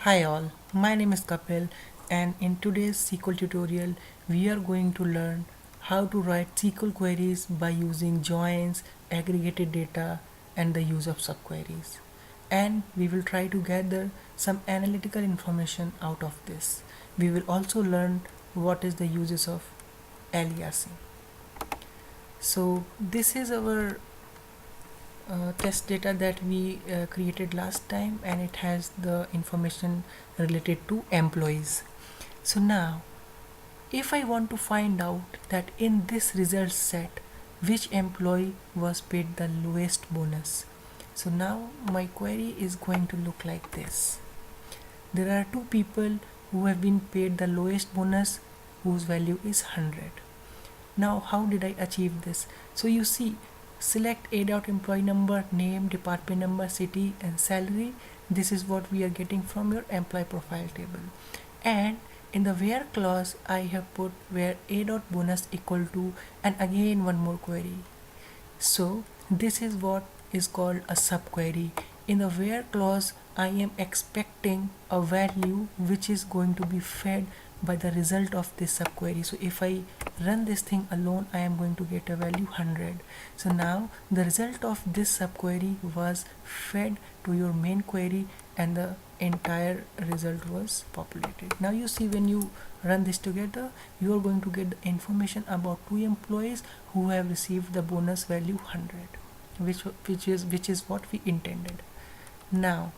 Hi all, my name is Kapil, and in today's SQL tutorial we are going to learn how to write SQL queries by using joins, aggregated data and the use of subqueries. And we will try to gather some analytical information out of this. We will also learn what is the uses of aliasing. So this is our test data that we created last time, and it has the information related to employees. So now if I want to find out that in this result set which employee was paid the lowest bonus, so now my query is going to look like this. There are two people who have been paid the lowest bonus whose value is 100. Now how did I achieve this? So you see, select a dot employee number, name, department number, city and salary. This is what we are getting from your employee profile table. And in the where clause I have put where a dot bonus equal to, and again one more query. So this is what is called a subquery. In the where clause I am expecting a value which is going to be fed by the result of this subquery. So if I run this thing alone, I am going to get a value 100. So now the result of this subquery was fed to your main query and the entire result was populated. Now you see, when you run this together, you are going to get the information about two employees who have received the bonus value 100, which is what we intended. Now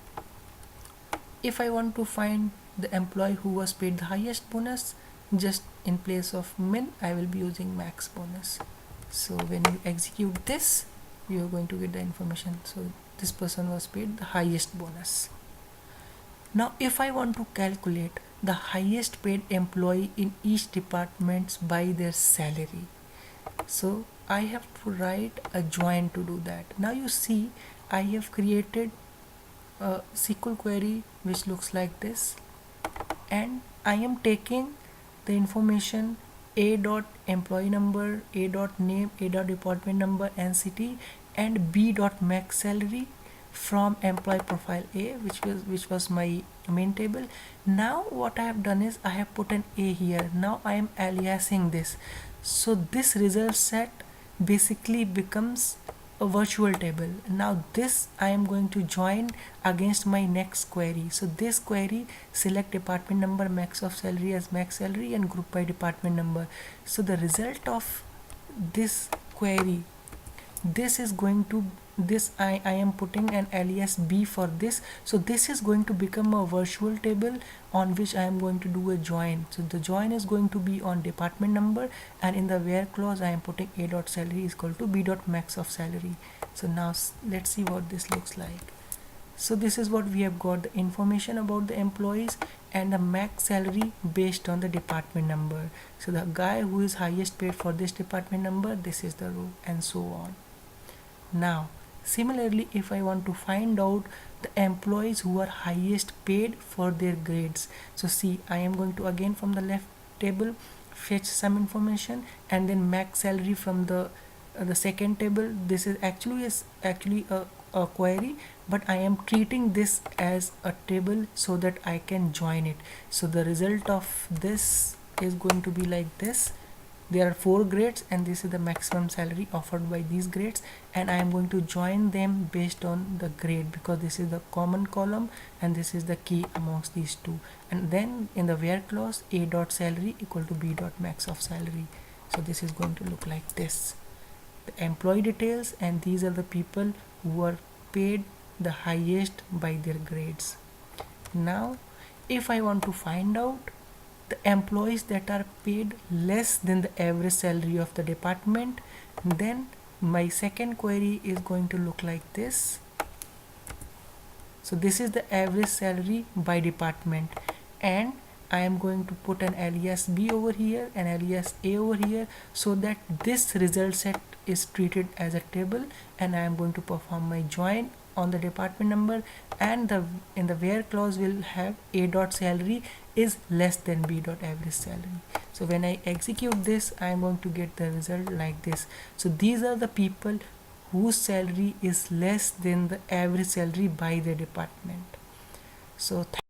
if I want to find the employee who was paid the highest bonus, just in place of min I will be using max bonus. So when you execute this, you are going to get the information. So this person was paid the highest bonus. Now if I want to calculate the highest paid employee in each department by their salary, so I have to write a join to do that. Now you see, I have created a SQL query which looks like this, and I am taking the information a dot employee number, a dot name, a dot department number and city, and b dot max salary from employee profile A, which was my main table. Now what I have done is I have put an A here. Now I am aliasing this, so this result set basically becomes a virtual table. Now this I am going to join against my next query. So this query, select department number, max of salary as max salary and group by department number. So the result of this query, this is going to, this I am putting an alias b for this. So this is going to become a virtual table on which I am going to do a join. So the join is going to be on department number, and in the where clause I am putting a dot salary is equal to b dot max of salary. So now let's see what this looks like. So this is what we have got, the information about the employees and the max salary based on the department number. So the guy who is highest paid for this department number, this is the row, and so on. Now similarly, if I want to find out the employees who are highest paid for their grades, so see, I am going to again from the left table fetch some information and then max salary from the second table. This is actually a query, but I am treating this as a table so that I can join it. So the result of this is going to be like this. There are 4 grades and this is the maximum salary offered by these grades, and I am going to join them based on the grade because this is the common column and this is the key amongst these two. And then in the where clause, a dot salary equal to b dot max of salary. So this is going to look like this, the employee details, and these are the people who are paid the highest by their grades. Now if I want to find out the employees that are paid less than the average salary of the department, then my second query is going to look like this. So this is the average salary by department, and I am going to put an alias b over here and alias a over here so that this result set is treated as a table, and I am going to perform my join on the department number, and in the where clause will have a dot salary is less than b dot average salary. So when I execute this, I am going to get the result like this. So these are the people whose salary is less than the average salary by the department. So